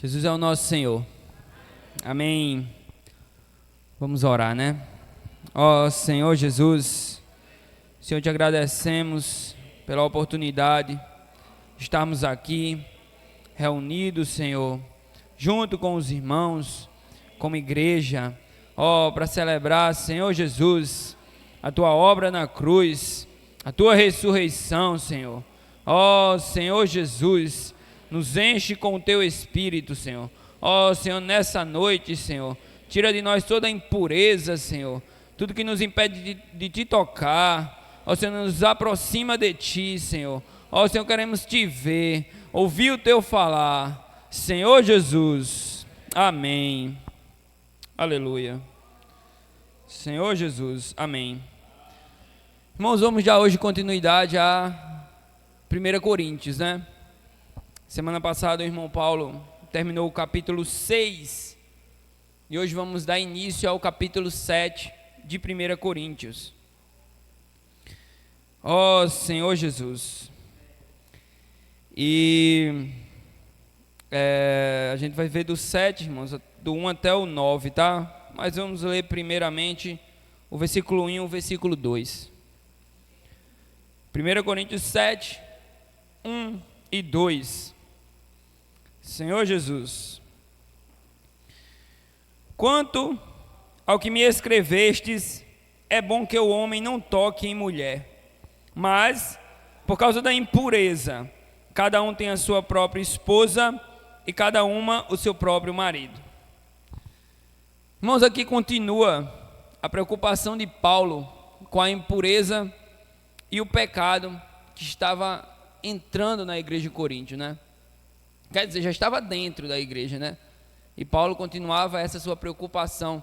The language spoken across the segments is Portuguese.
Jesus é o nosso Senhor. Amém. Vamos orar, né? Ó Senhor Jesus, Senhor, te agradecemos pela oportunidade de estarmos aqui reunidos, Senhor, junto com os irmãos, como igreja, para celebrar, Senhor Jesus, a tua obra na cruz, a tua ressurreição, Senhor. Senhor Jesus, nos enche com o teu Espírito, Senhor. Senhor, nessa noite, Senhor, tira de nós toda a impureza, Senhor, tudo que nos impede de te tocar. Senhor, nos aproxima de ti, Senhor. Senhor, queremos te ver, ouvir o teu falar, Senhor Jesus. Amém. Aleluia. Senhor Jesus, amém. Irmãos, vamos já hoje continuidade a 1 Coríntios, né? Semana passada o irmão Paulo terminou o capítulo 6 e hoje vamos dar início ao capítulo 7 de 1 Coríntios. Senhor Jesus. E a gente vai ver do 7, irmãos, do 1 até o 9, tá? Mas vamos ler primeiramente o versículo 1 e o versículo 2. 1 Coríntios 7, 1 e 2. Senhor Jesus, quanto ao que me escrevestes, é bom que o homem não toque em mulher, mas, por causa da impureza, cada um tem a sua própria esposa e cada uma o seu próprio marido. Irmãos, aqui continua a preocupação de Paulo com a impureza e o pecado que estava entrando na igreja de Corinto, né? Quer dizer, já estava dentro da igreja, né? E Paulo continuava essa sua preocupação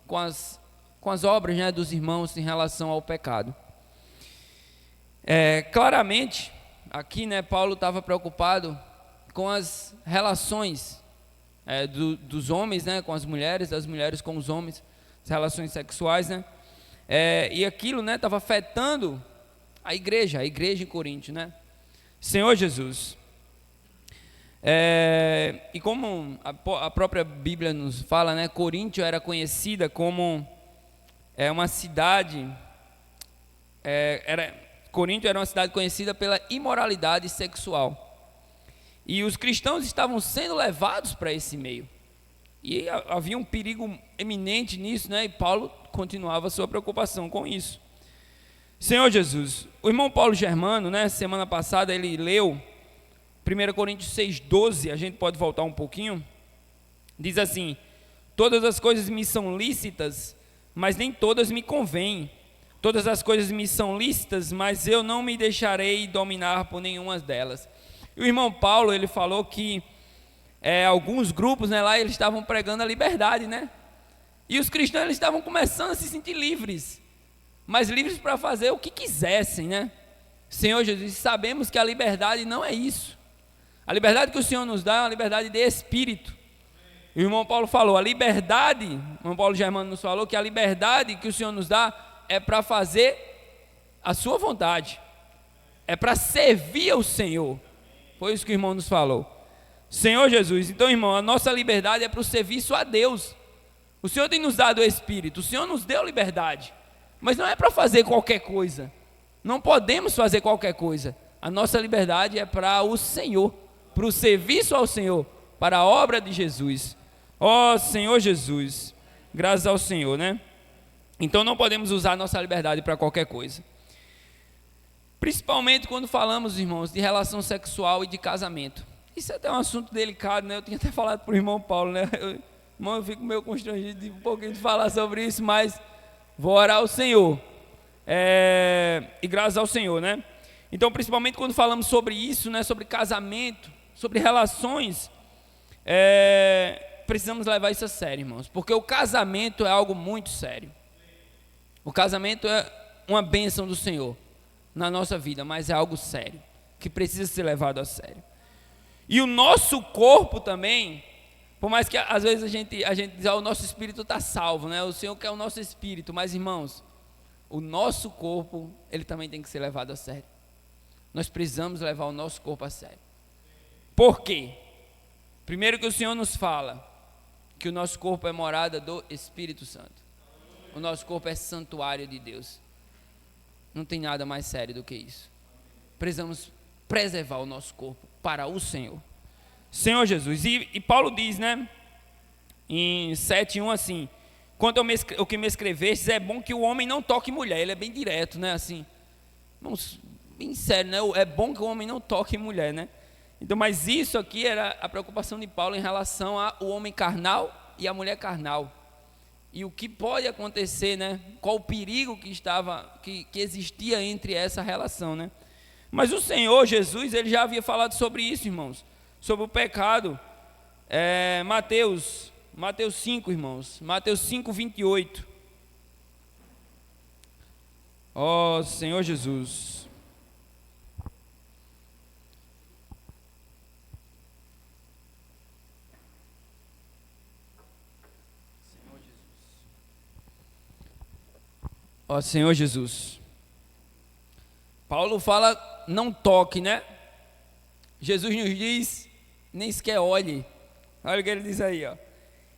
com as obras, né, dos irmãos em relação ao pecado. Claramente, aqui, né, Paulo estava preocupado com as relações dos homens, né, com as mulheres, das mulheres com os homens, as relações sexuais, né? E aquilo, né, estava afetando a igreja em Corinto, né? Senhor Jesus. E como a própria Bíblia nos fala, né, Corinto era conhecida como uma cidade, Corinto era uma cidade conhecida pela imoralidade sexual, e os cristãos estavam sendo levados para esse meio, e havia um perigo eminente nisso, né, e Paulo continuava a sua preocupação com isso. Senhor Jesus, o irmão Paulo Germano, né, semana passada ele leu 1 Coríntios 6,12, a gente pode voltar um pouquinho, diz assim: todas as coisas me são lícitas, mas nem todas me convêm. Todas as coisas me são lícitas, mas eu não me deixarei dominar por nenhuma delas. E o irmão Paulo, ele falou que alguns grupos, né, lá eles estavam pregando a liberdade, né? E os cristãos eles estavam começando a se sentir livres, mas livres para fazer o que quisessem, né? Senhor Jesus, sabemos que a liberdade não é isso. A liberdade que o Senhor nos dá é uma liberdade de espírito. E o irmão Paulo falou, o irmão Paulo Germano nos falou que a liberdade que o Senhor nos dá é para fazer a sua vontade, é para servir ao Senhor. Foi isso que o irmão nos falou. Senhor Jesus, então, irmão, a nossa liberdade é para o serviço a Deus. O Senhor tem nos dado o Espírito, o Senhor nos deu liberdade, mas não é para fazer qualquer coisa. Não podemos fazer qualquer coisa. A nossa liberdade é para o Senhor, para o serviço ao Senhor, para a obra de Jesus. Senhor Jesus, graças ao Senhor, né? Então não podemos usar a nossa liberdade para qualquer coisa. Principalmente quando falamos, irmãos, de relação sexual e de casamento. Isso é até um assunto delicado, né? Eu tinha até falado para o irmão Paulo, né? Eu fico meio constrangido de um pouquinho de falar sobre isso, mas vou orar ao Senhor. E graças ao Senhor, né? Então, principalmente quando falamos sobre isso, né? Sobre casamento, sobre relações, precisamos levar isso a sério, irmãos, porque o casamento é algo muito sério. O casamento é uma bênção do Senhor na nossa vida, mas é algo sério, que precisa ser levado a sério. E o nosso corpo também, por mais que às vezes a gente diz, o nosso espírito está salvo, né? O Senhor quer o nosso espírito, mas, irmãos, o nosso corpo, ele também tem que ser levado a sério. Nós precisamos levar o nosso corpo a sério. Por quê? Primeiro que o Senhor nos fala que o nosso corpo é morada do Espírito Santo. O nosso corpo é santuário de Deus. Não tem nada mais sério do que isso. Precisamos preservar o nosso corpo para o Senhor. Senhor Jesus. E Paulo diz, né, em 7:1 assim: quanto ao que me escrevestes, é bom que o homem não toque mulher. Ele é bem direto, né, assim, bem sério, né? É bom que o homem não toque mulher, né? Então, mas isso aqui era a preocupação de Paulo em relação ao homem carnal e a mulher carnal. E o que pode acontecer, né? Qual o perigo que existia entre essa relação, né? Mas o Senhor Jesus, ele já havia falado sobre isso, irmãos, sobre o pecado. Mateus 5, irmãos, Mateus 5:28. Ó Senhor Jesus. Ó Senhor Jesus. Paulo fala, não toque, né? Jesus nos diz, nem sequer olhe. Olha o que ele diz aí, ó.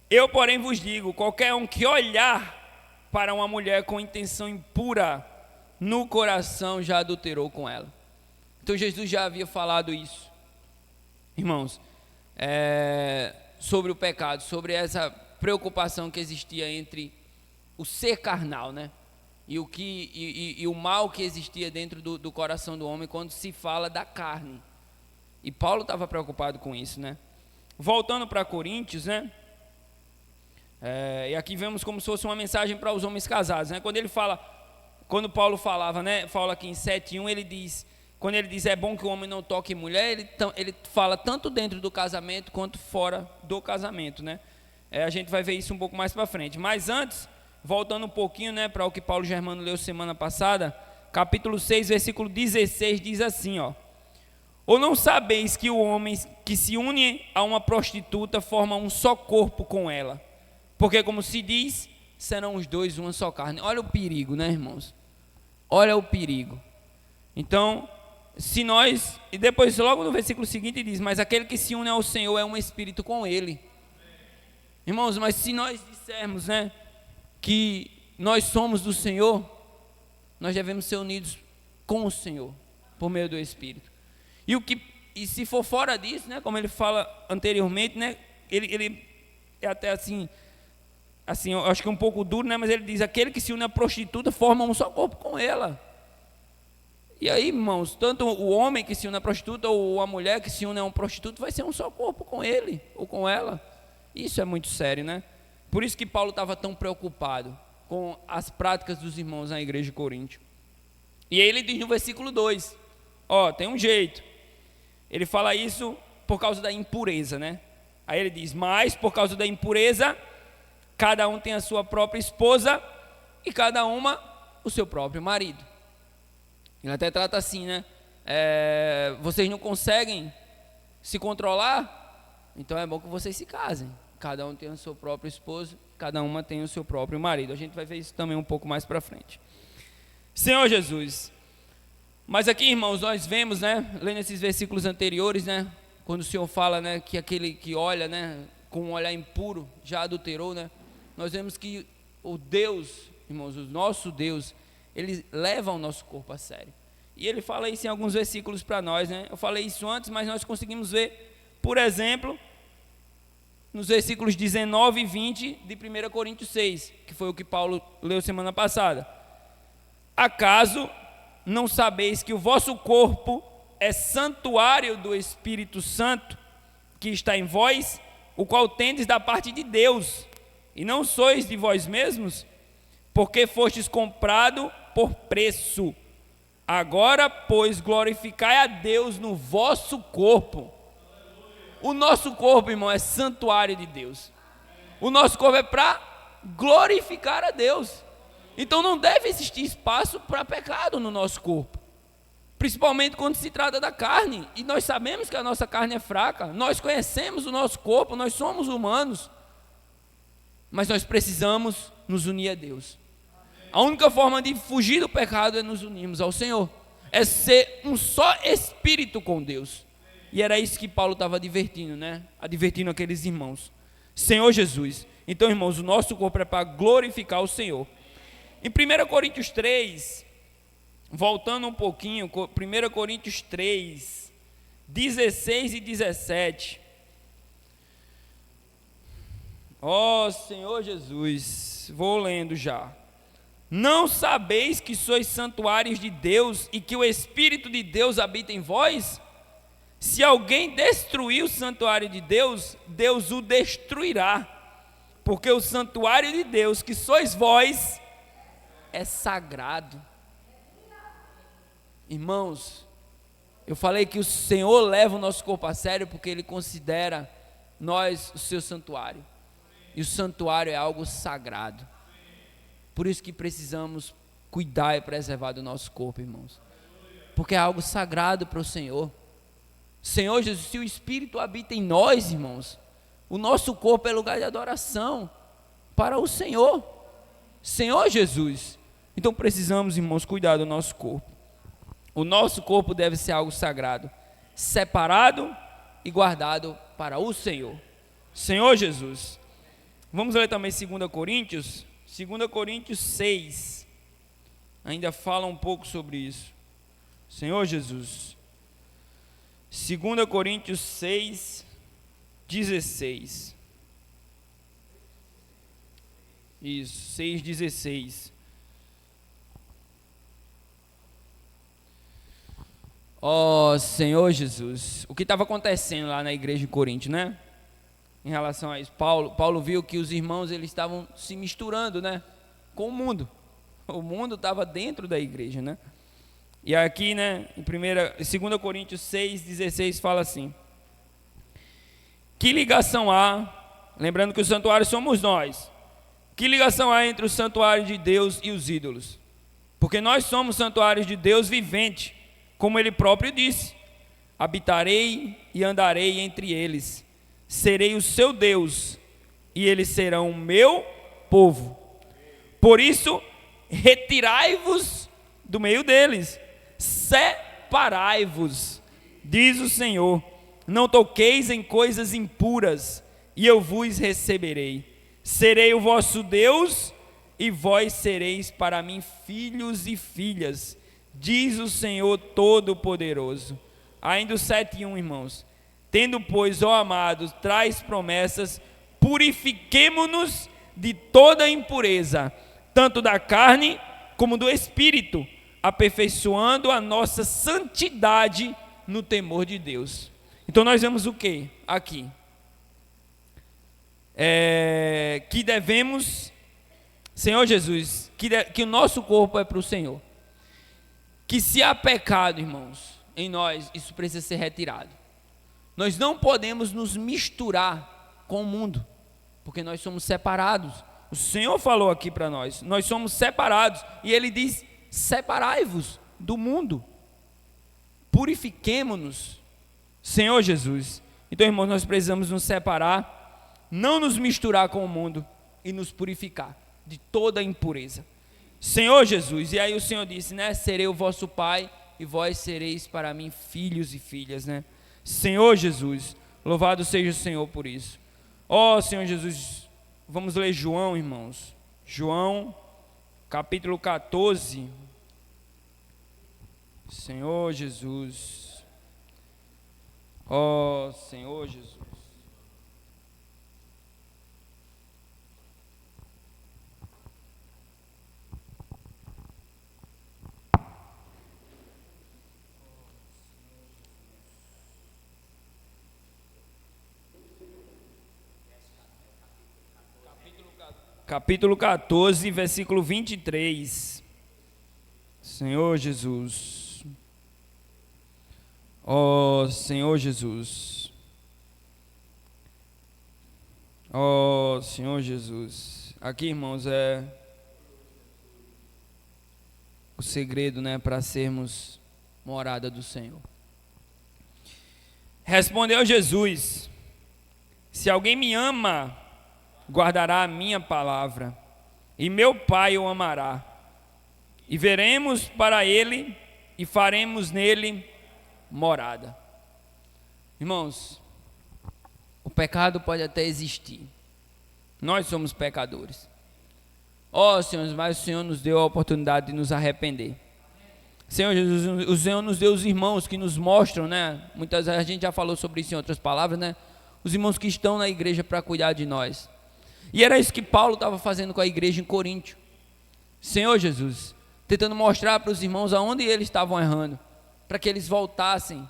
Eu, porém, vos digo, qualquer um que olhar para uma mulher com intenção impura, no coração já adulterou com ela. Então Jesus já havia falado isso, irmãos, sobre o pecado, sobre essa preocupação que existia entre o ser carnal, né? E o mal que existia dentro do coração do homem quando se fala da carne. E Paulo estava preocupado com isso, né? Voltando para Coríntios, né? E aqui vemos como se fosse uma mensagem para os homens casados, né? Quando Paulo falava, né? Fala aqui em 7:1, ele diz, quando ele diz é bom que o homem não toque mulher, ele fala tanto dentro do casamento quanto fora do casamento, né? A gente vai ver isso um pouco mais para frente. Mas antes, voltando um pouquinho, né, para o que Paulo Germano leu semana passada, capítulo 6, versículo 16, diz assim, ó: ou não sabeis que o homem que se une a uma prostituta forma um só corpo com ela? Porque como se diz, serão os dois uma só carne. Olha o perigo, né, irmãos? Olha o perigo. Então, e depois logo no versículo seguinte diz, mas aquele que se une ao Senhor é um espírito com ele. Irmãos, mas se nós dissermos, né, que nós somos do Senhor, nós devemos ser unidos com o Senhor, por meio do Espírito. E se for fora disso, né, como ele fala anteriormente, né, ele é até assim, eu acho que é um pouco duro, né, mas ele diz, aquele que se une à prostituta forma um só corpo com ela. E aí, irmãos, tanto o homem que se une à prostituta ou a mulher que se une a um prostituto vai ser um só corpo com ele ou com ela. Isso é muito sério, né? Por isso que Paulo estava tão preocupado com as práticas dos irmãos na igreja de Corinto. E aí ele diz no versículo 2, tem um jeito. Ele fala isso por causa da impureza, né? Aí ele diz, mas por causa da impureza, cada um tem a sua própria esposa e cada uma o seu próprio marido. Ele até trata assim, né? Vocês não conseguem se controlar? Então é bom que vocês se casem. Cada um tem o seu próprio esposo, cada uma tem o seu próprio marido. A gente vai ver isso também um pouco mais para frente. Senhor Jesus. Mas aqui, irmãos, nós vemos, né, lendo esses versículos anteriores, né, quando o Senhor fala, né, que aquele que olha, né, com um olhar impuro já adulterou, né? Nós vemos que o Deus, irmãos, o nosso Deus, ele leva o nosso corpo a sério. E ele fala isso em alguns versículos para nós, né? Eu falei isso antes, mas nós conseguimos ver, por exemplo, nos versículos 19 e 20 de 1 Coríntios 6, que foi o que Paulo leu semana passada. Acaso não sabeis que o vosso corpo é santuário do Espírito Santo, que está em vós, o qual tendes da parte de Deus, e não sois de vós mesmos, porque fostes comprado por preço. Agora, pois, glorificai a Deus no vosso corpo. O nosso corpo, irmão, é santuário de Deus. O nosso corpo é para glorificar a Deus. Então não deve existir espaço para pecado no nosso corpo. Principalmente quando se trata da carne. E nós sabemos que a nossa carne é fraca. Nós conhecemos o nosso corpo, nós somos humanos. Mas nós precisamos nos unir a Deus. A única forma de fugir do pecado é nos unirmos ao Senhor. É ser um só espírito com Deus. E era isso que Paulo estava advertindo, né? Advertindo aqueles irmãos. Senhor Jesus. Então, irmãos, o nosso corpo é para glorificar o Senhor. Em 1 Coríntios 3, voltando um pouquinho, 1 Coríntios 3, 16 e 17. Ó Senhor Jesus, vou lendo já. Não sabeis que sois santuários de Deus e que o Espírito de Deus habita em vós? Se alguém destruir o santuário de Deus, Deus o destruirá. Porque o santuário de Deus, que sois vós, é sagrado. Irmãos, eu falei que o Senhor leva o nosso corpo a sério porque Ele considera nós o seu santuário. E o santuário é algo sagrado. Por isso que precisamos cuidar e preservar do nosso corpo, irmãos. Porque é algo sagrado para o Senhor. Senhor Jesus, se o Espírito habita em nós, irmãos, o nosso corpo é lugar de adoração para o Senhor. Senhor Jesus. Então precisamos, irmãos, cuidar do nosso corpo. O nosso corpo deve ser algo sagrado, separado e guardado para o Senhor. Senhor Jesus. Vamos ler também 2 Coríntios. 2 Coríntios 6. Ainda fala um pouco sobre isso. Senhor Jesus. 2 Coríntios 6, 16. Isso, 6, 16. Ó Senhor Jesus. O que estava acontecendo lá na igreja de Corinto, né? Em relação a isso, Paulo viu que os irmãos eles estavam se misturando, né, com o mundo. O mundo estava dentro da igreja, né? E aqui, né, em 2 Coríntios 6,16 fala assim: que ligação há, lembrando que o santuário somos nós, que ligação há entre o santuário de Deus e os ídolos? Porque nós somos santuários de Deus vivente, como Ele próprio disse: habitarei e andarei entre eles. Serei o seu Deus, e eles serão o meu povo. Por isso, retirai-vos do meio deles, separai-vos, diz o Senhor, não toqueis em coisas impuras, e eu vos receberei. Serei o vosso Deus, e vós sereis para mim filhos e filhas, diz o Senhor Todo-Poderoso. Ainda o 7:1, irmãos. Tendo, pois, ó amados, traz promessas, purifiquemo-nos de toda impureza, tanto da carne como do espírito, aperfeiçoando a nossa santidade no temor de Deus. Então nós vemos o que aqui? Que devemos, Senhor Jesus, que o nosso corpo é para o Senhor. Que se há pecado, irmãos, em nós, isso precisa ser retirado. Nós não podemos nos misturar com o mundo, porque nós somos separados. O Senhor falou aqui para nós somos separados, e Ele diz: separai-vos do mundo, purifiquemo-nos, Senhor Jesus. Então, irmãos, nós precisamos nos separar, não nos misturar com o mundo e nos purificar de toda impureza, Senhor Jesus. E aí o Senhor disse, né, serei o vosso Pai e vós sereis para mim filhos e filhas, né? Senhor Jesus, louvado seja o Senhor por isso. Ó Senhor Jesus, vamos ler João, irmãos. João, capítulo 14. Senhor Jesus. Ó Senhor Jesus. Capítulo 14, versículo 23. Senhor Jesus. Ó Senhor Jesus. Ó Senhor Jesus. Aqui, irmãos, é o segredo, né, para sermos morada do Senhor. Respondeu Jesus: se alguém me ama, guardará a minha palavra, e meu Pai o amará, e veremos para ele e faremos nele morada. Irmãos, o pecado pode até existir. Nós somos pecadores. Ó Senhor, mas o Senhor nos deu a oportunidade de nos arrepender. Senhor Jesus, o Senhor nos deu os irmãos que nos mostram, né? Muitas vezes a gente já falou sobre isso em outras palavras, né? Os irmãos que estão na igreja para cuidar de nós. E era isso que Paulo estava fazendo com a igreja em Coríntio. Senhor Jesus, tentando mostrar para os irmãos aonde eles estavam errando, para que eles voltassem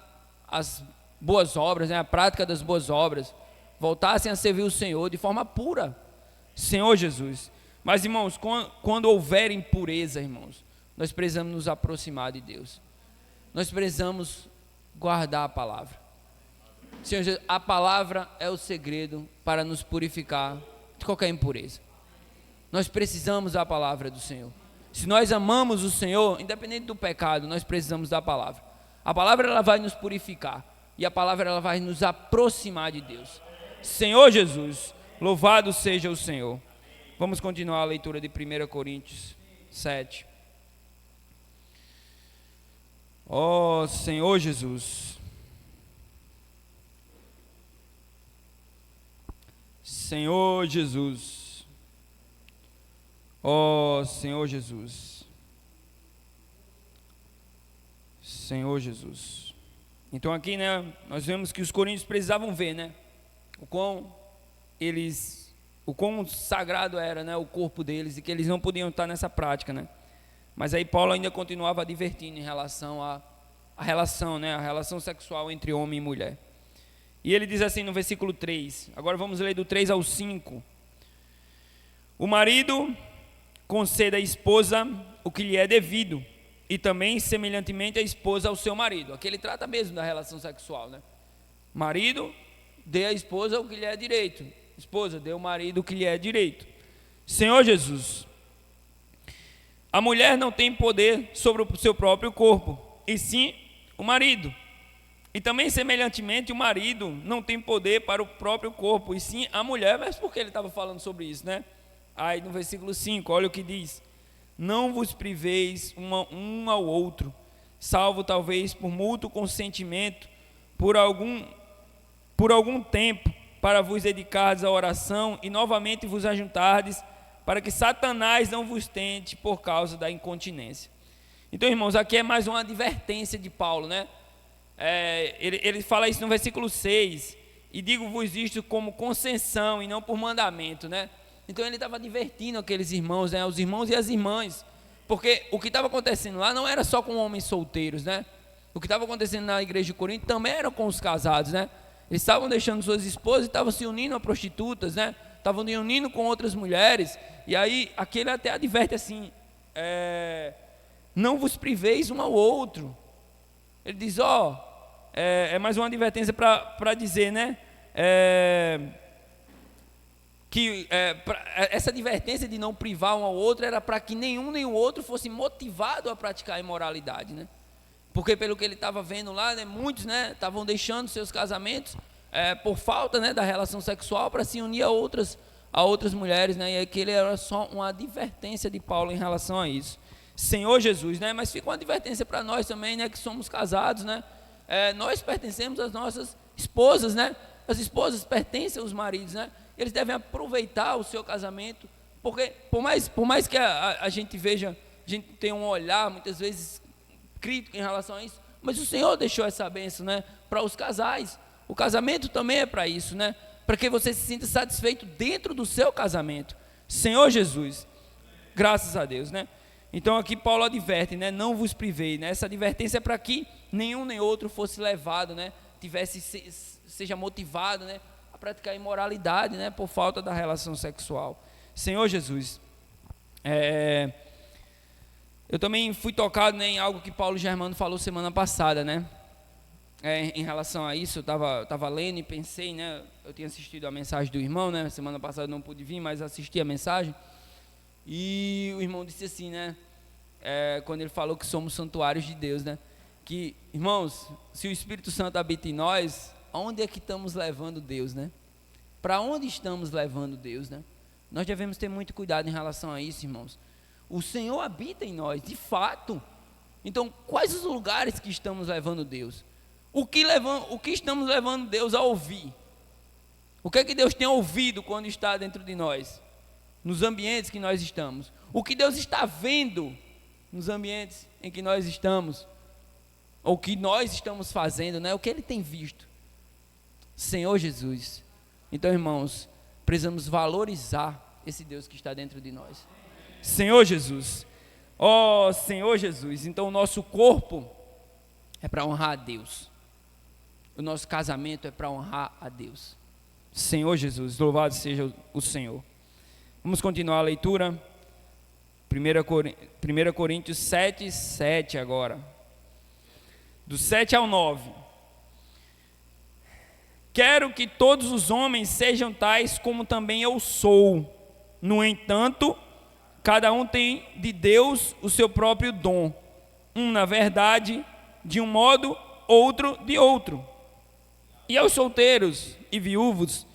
às boas obras, né? A prática das boas obras, voltassem a servir o Senhor de forma pura. Senhor Jesus. Mas, irmãos, quando houver impureza, irmãos, nós precisamos nos aproximar de Deus. Nós precisamos guardar a palavra. Senhor Jesus, a palavra é o segredo para nos purificar de qualquer impureza. Nós precisamos da palavra do Senhor. Se nós amamos o Senhor, independente do pecado, nós precisamos da palavra. A palavra ela vai nos purificar e a palavra ela vai nos aproximar de Deus. Senhor Jesus, louvado seja o Senhor. Vamos continuar a leitura de 1 Coríntios 7. Ó Senhor Jesus. Senhor Jesus. Ó Senhor Jesus. Senhor Jesus. Então aqui, né, nós vemos que os coríntios precisavam ver, né, o quão sagrado era, né, o corpo deles e que eles não podiam estar nessa prática, né. Mas aí Paulo ainda continuava advertindo em relação à relação, né, a relação sexual entre homem e mulher. E ele diz assim no versículo 3, agora vamos ler do 3 ao 5. O marido conceda à esposa o que lhe é devido, e também semelhantemente a esposa ao seu marido. Aqui ele trata mesmo da relação sexual, né? Marido, dê à esposa o que lhe é direito. Esposa, dê ao marido o que lhe é direito. Senhor Jesus, a mulher não tem poder sobre o seu próprio corpo, e sim o marido. E também semelhantemente o marido não tem poder para o próprio corpo, e sim a mulher. Mas por que ele estava falando sobre isso, né? Aí no versículo 5, olha o que diz: não vos priveis um ao outro, salvo talvez por mútuo consentimento, por algum tempo, para vos dedicardes à oração e novamente vos ajuntardes, para que Satanás não vos tente por causa da incontinência. Então, irmãos, aqui é mais uma advertência de Paulo, né? Ele fala isso no versículo 6, e digo-vos isto como concessão e não por mandamento, né? Então ele estava advertindo aqueles irmãos, né? Os irmãos e as irmãs, porque o que estava acontecendo lá não era só com homens solteiros, né? O que estava acontecendo na igreja de Corinto também era com os casados, né? Eles estavam deixando suas esposas e estavam se unindo a prostitutas, né? Estavam se unindo com outras mulheres. E aí aquele até adverte assim, não vos priveis um ao outro. Ele diz, é mais uma advertência para dizer, né? Essa advertência de não privar um ao outro era para que nenhum nem o outro fosse motivado a praticar a imoralidade, né? Porque pelo que ele estava vendo lá, né, muitos, né, estavam deixando seus casamentos por falta, né, da relação sexual para se unir a outras mulheres, né? E aquele era só uma advertência de Paulo em relação a isso. Senhor Jesus, né? Mas fica uma advertência para nós também, né, que somos casados, né? Nós pertencemos às nossas esposas, né? As esposas pertencem aos maridos, né? Eles devem aproveitar o seu casamento, porque por mais que a gente veja, a gente tem um olhar muitas vezes crítico em relação a isso, mas o Senhor deixou essa bênção, né, para os casais. O casamento também é para isso, né? Para que você se sinta satisfeito dentro do seu casamento. Senhor Jesus, graças a Deus, né? Então aqui Paulo adverte, né? Não vos privei, né? Essa advertência é para que nenhum nem outro fosse levado, né? Seja motivado, né, a praticar a imoralidade, né, por falta da relação sexual. Senhor Jesus, eu também fui tocado, né, em algo que Paulo Germano falou semana passada, né? Em relação a isso, eu estava lendo e pensei, né? Eu tinha assistido a mensagem do irmão, né? Semana passada não pude vir, mas assisti a mensagem. E o irmão disse assim, né? Quando ele falou que somos santuários de Deus, né? Que, irmãos, se o Espírito Santo habita em nós, aonde é que estamos levando Deus, né? Para onde estamos levando Deus, né? Nós devemos ter muito cuidado em relação a isso, irmãos. O Senhor habita em nós, de fato. Então, quais os lugares que estamos levando Deus? O que estamos levando Deus a ouvir? O que é que Deus tem ouvido quando está dentro de nós? Nos ambientes que nós estamos. O que Deus está vendo nos ambientes em que nós estamos? Ou que nós estamos fazendo, né? O que Ele tem visto? Senhor Jesus. Então, irmãos, precisamos valorizar esse Deus que está dentro de nós. Senhor Jesus. Ó Senhor Jesus. Então, o nosso corpo é para honrar a Deus. O nosso casamento é para honrar a Deus. Senhor Jesus, louvado seja o Senhor. Vamos continuar a leitura. 1 Coríntios 7, 7 agora. Do 7 ao 9. Quero que todos os homens sejam tais como também eu sou. No entanto, cada um tem de Deus o seu próprio dom. Um, na verdade, de um modo, outro de outro. E aos solteiros e viúvos,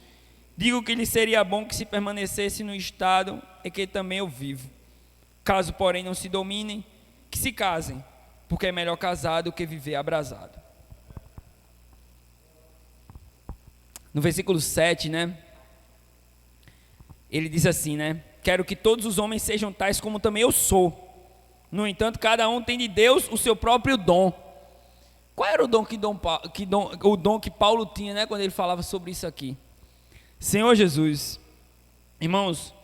digo que lhes seria bom que se permanecesse no estado em que também eu vivo. Caso, porém, não se dominem, que se casem, porque é melhor casar do que viver abrasado. No versículo 7, né? Ele diz assim, né? Quero que todos os homens sejam tais como também eu sou. No entanto, cada um tem de Deus o seu próprio dom. Qual era o dom que Paulo tinha, né, quando ele falava sobre isso aqui? Senhor Jesus, irmãos,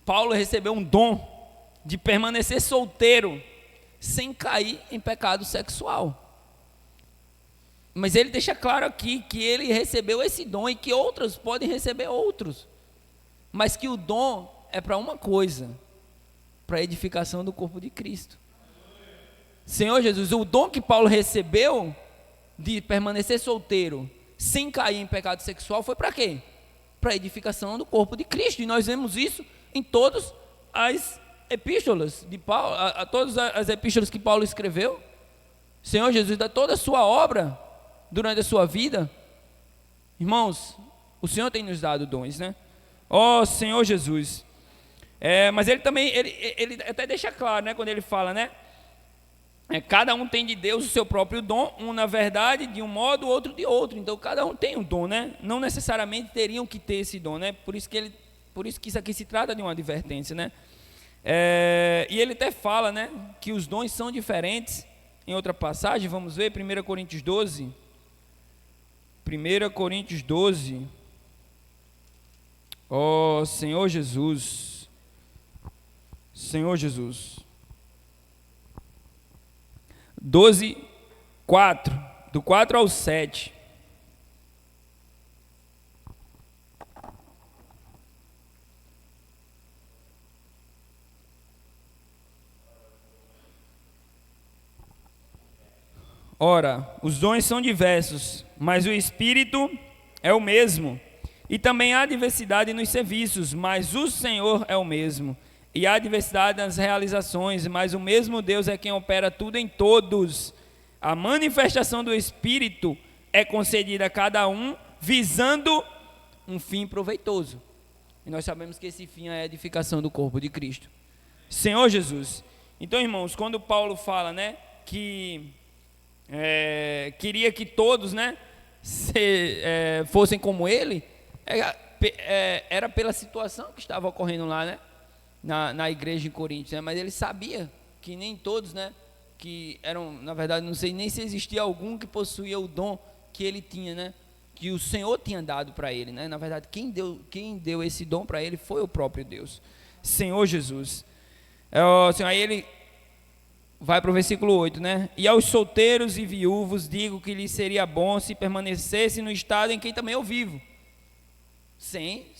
Paulo recebeu um dom de permanecer solteiro sem cair em pecado sexual. Mas ele deixa claro aqui que ele recebeu esse dom e que outros podem receber outros. Mas que o dom é para uma coisa, para a edificação do corpo de Cristo. Senhor Jesus, o dom que Paulo recebeu de permanecer solteiro sem cair em pecado sexual foi para quê? Para a edificação do corpo de Cristo. E nós vemos isso em todas as epístolas de Paulo, a todas as epístolas que Paulo escreveu. Senhor Jesus, da toda a sua obra durante a sua vida, irmãos, o Senhor tem nos dado dons, né? Ó Senhor Jesus. Mas ele também, ele até deixa claro, né, quando ele fala, né? Cada um tem de Deus o seu próprio dom, um na verdade de um modo, outro de outro. Então cada um tem um dom, né? Não necessariamente teriam que ter esse dom, né? Por isso que isso aqui se trata de uma advertência, né? E ele até fala, né, que os dons são diferentes. Em outra passagem, vamos ver 1 Coríntios 12. 1 Coríntios 12. Ó Senhor Jesus. Senhor Jesus. 12, 4, do 4 ao 7. Ora, os dons são diversos, mas o Espírito é o mesmo. E também há diversidade nos serviços, mas o Senhor é o mesmo. E há diversidade nas realizações, mas o mesmo Deus é quem opera tudo em todos. A manifestação do Espírito é concedida a cada um, visando um fim proveitoso. E nós sabemos que esse fim é a edificação do corpo de Cristo. Senhor Jesus. Então, irmãos, quando Paulo fala, né, que queria que todos, né, fossem como ele, era pela situação que estava ocorrendo lá, né? Na igreja em Coríntios, né? Mas ele sabia que nem todos, né, que eram, na verdade, não sei nem se existia algum que possuía o dom que ele tinha, né, que o Senhor tinha dado para ele, né? Na verdade, quem deu esse dom para ele foi o próprio Deus, Senhor Jesus. Aí ele vai para o versículo 8, né? E aos solteiros e viúvos digo que lhes seria bom se permanecesse no estado em que também eu vivo, sem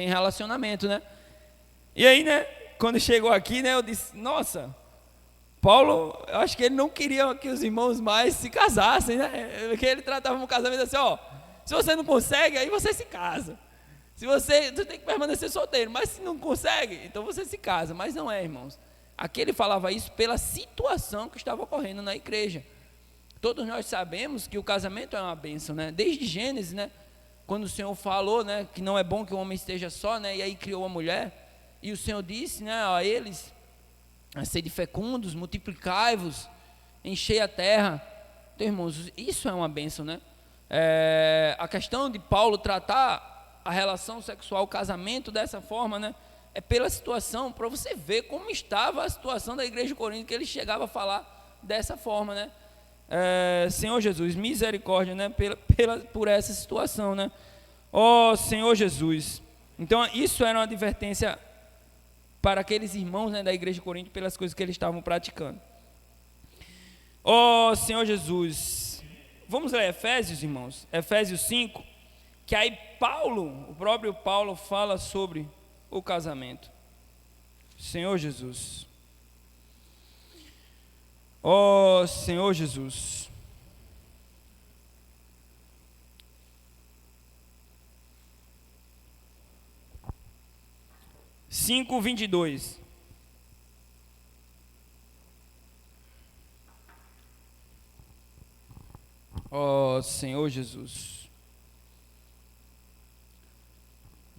relacionamento, né? E aí, né, quando chegou aqui, né, eu disse, nossa, Paulo, eu acho que ele não queria que os irmãos mais se casassem, né? Porque ele tratava um casamento assim, ó, se você não consegue, aí você se casa. Você tem que permanecer solteiro, mas se não consegue, então você se casa. Mas não é, irmãos. Aqui ele falava isso pela situação que estava ocorrendo na igreja. Todos nós sabemos que o casamento é uma bênção, né? Desde Gênesis, né, quando o Senhor falou, né, que não é bom que o homem esteja só, né, e aí criou a mulher. E o Senhor disse, né, a eles, a sede fecundos, multiplicai-vos, enchei a terra. Então, irmãos, isso é uma bênção, né? A questão de Paulo tratar a relação sexual, o casamento dessa forma, né? É pela situação, para você ver como estava a situação da igreja de Corinto, que ele chegava a falar dessa forma, né? Senhor Jesus, misericórdia, né? Por essa situação, né? Ó Senhor Jesus. Então, isso era uma advertência para aqueles irmãos, né, da igreja de Corinto, pelas coisas que eles estavam praticando. Ó Senhor Jesus. Vamos ler Efésios, irmãos, Efésios 5, que aí o próprio Paulo fala sobre o casamento. Senhor Jesus. Ó Senhor Jesus. Cinco, 22. Ó Senhor Jesus.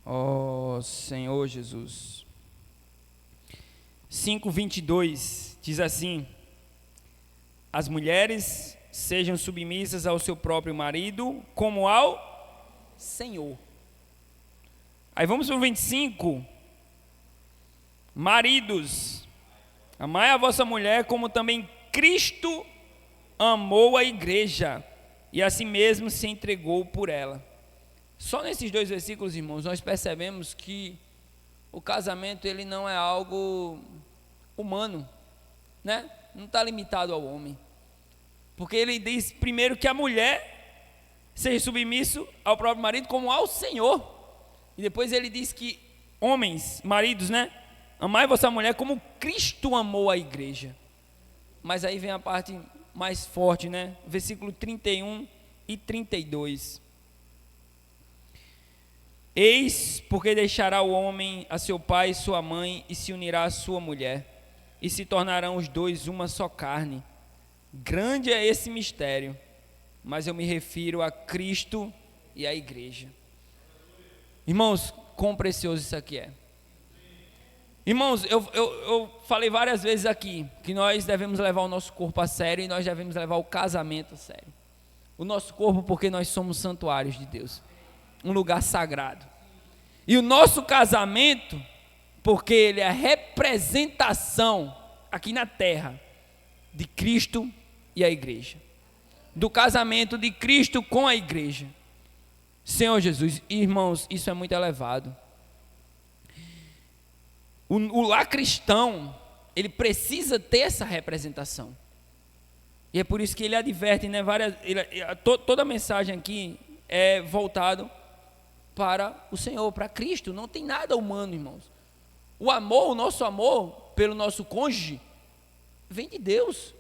Ó Senhor Jesus. 5:22 diz assim: as mulheres sejam submissas ao seu próprio marido, como ao Senhor. Aí vamos para o 25. Maridos, amai a vossa mulher, como também Cristo amou a igreja, e a si mesmo se entregou por ela. Só nesses 2 versículos, irmãos, nós percebemos que o casamento ele não é algo humano, né? Não está limitado ao homem. Porque ele diz primeiro que a mulher seja submisso ao próprio marido como ao Senhor. E depois ele diz que homens, maridos, né? Amai vossa mulher como Cristo amou a igreja. Mas aí vem a parte mais forte, né? Versículo 31 e 32. Eis porque deixará o homem a seu pai e sua mãe, e se unirá à sua mulher, e se tornarão os dois uma só carne. Grande é esse mistério, mas eu me refiro a Cristo e à igreja. Irmãos, quão precioso isso aqui é. Irmãos, eu falei várias vezes aqui que nós devemos levar o nosso corpo a sério, e nós devemos levar o casamento a sério. O nosso corpo, porque nós somos santuários de Deus, um lugar sagrado. E o nosso casamento, porque ele é a representação aqui na terra de Cristo e a igreja, do casamento de Cristo com a igreja. Senhor Jesus, irmãos, isso é muito elevado. O lar cristão, ele precisa ter essa representação. E é por isso que ele adverte, né, toda a mensagem aqui é voltado para o Senhor, para Cristo. Não tem nada humano, irmãos. O nosso amor pelo nosso cônjuge vem de Deus.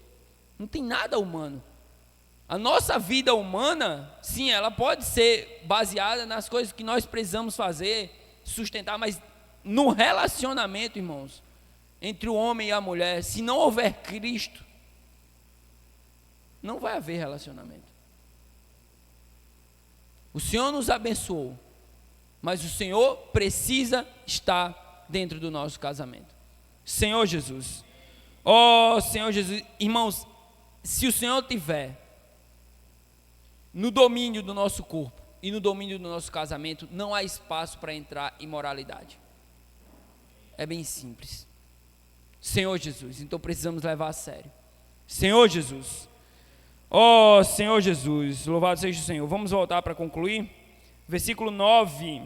Não tem nada humano. A nossa vida humana, sim, ela pode ser baseada nas coisas que nós precisamos fazer, sustentar, mas no relacionamento, irmãos, entre o homem e a mulher, se não houver Cristo, não vai haver relacionamento. O Senhor nos abençoou, mas o Senhor precisa estar dentro do nosso casamento. Senhor Jesus, ó Senhor Jesus, irmãos, se o Senhor tiver no domínio do nosso corpo e no domínio do nosso casamento, não há espaço para entrar imoralidade. É bem simples. Senhor Jesus, então precisamos levar a sério. Senhor Jesus, ó Senhor Jesus, louvado seja o Senhor. Vamos voltar para concluir. Versículo 9.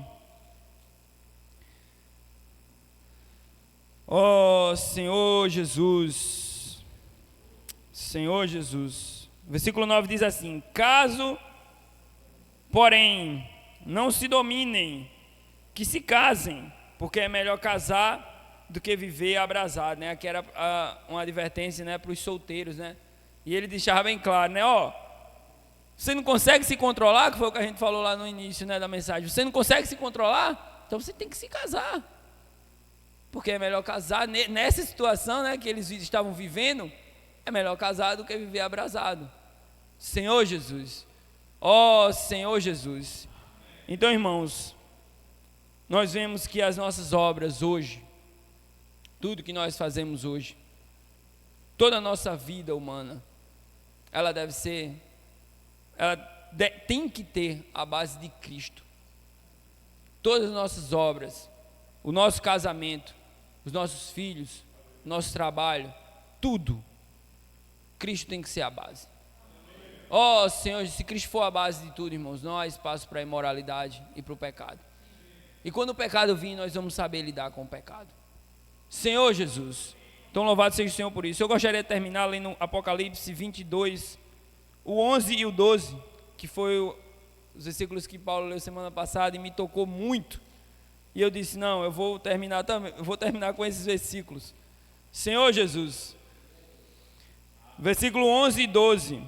Ó Senhor Jesus, Senhor Jesus. Versículo 9 diz assim: caso, porém, não se dominem, que se casem, porque é melhor casar do que viver abrasado, né? Aqui era uma advertência, né, para os solteiros, né? E ele deixava bem claro, né? Ó, você não consegue se controlar, que foi o que a gente falou lá no início, né, da mensagem. Você não consegue se controlar, então você tem que se casar, porque é melhor casar nessa situação, né, que eles estavam vivendo. É melhor casar do que viver abrasado. Senhor Jesus, ó Senhor Jesus. Então, irmãos, nós vemos que as nossas obras hoje, tudo que nós fazemos hoje, toda a nossa vida humana, ela tem que ter a base de Cristo. Todas as nossas obras, o nosso casamento, os nossos filhos, o nosso trabalho, tudo, Cristo tem que ser a base. Ó Senhor, se Cristo for a base de tudo, irmãos, não há espaço para a imoralidade e para o pecado. E quando o pecado vir, nós vamos saber lidar com o pecado. Senhor Jesus, então louvado seja o Senhor por isso. Eu gostaria de terminar lendo Apocalipse 22, o 11 e o 12, que foi os versículos que Paulo leu semana passada e me tocou muito. E eu disse, não, eu vou terminar com esses versículos. Senhor Jesus, versículo 11 e 12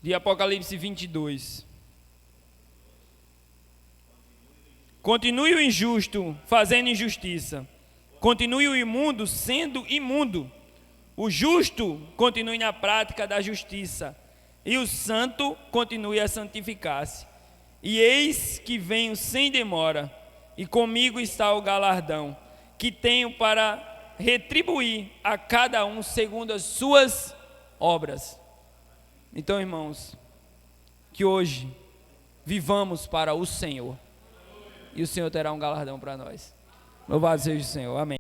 de Apocalipse 22. Continue o injusto fazendo injustiça, continue o imundo sendo imundo, o justo continue na prática da justiça, e o santo continue a santificar-se. E eis que venho sem demora, e comigo está o galardão, que tenho para retribuir a cada um segundo as suas obras. Então, irmãos, que hoje vivamos para o Senhor, e o Senhor terá um galardão para nós. Louvado seja o Senhor, amém.